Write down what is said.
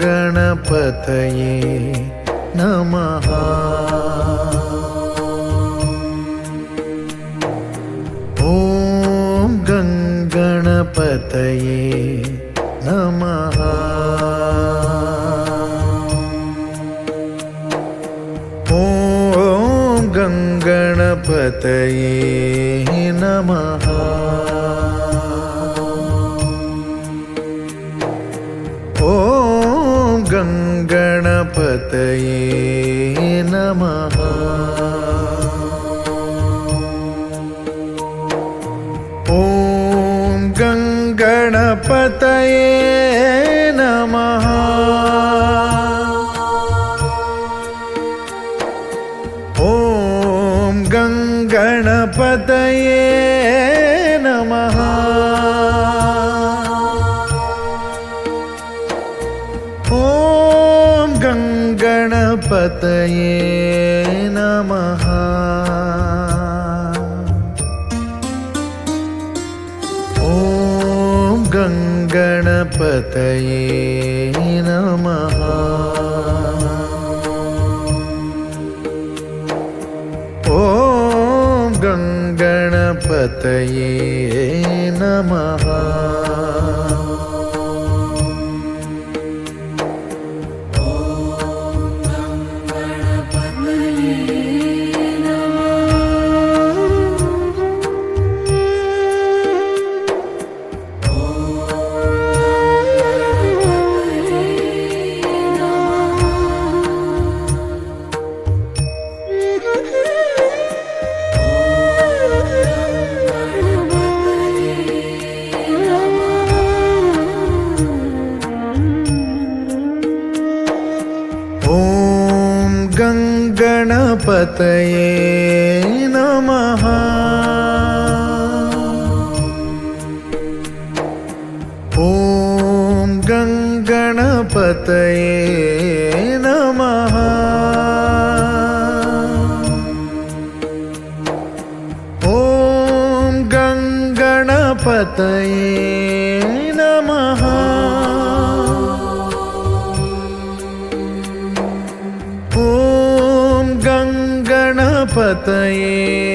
गणपतये नमः। ॐ गणपतये नमः। ॐ गणपतये नमः। ॐ गणपतये नमः। ॐ गणपतये नमः। ॐ गणपतये नमः। ॐ गणपतये नमः। ॐ गणपतये नमः। ॐ गणपतये नमः। गणपतये नमः। ॐ गणपतये नमः। ॐ गणपतये नमः। ॐ गणपतये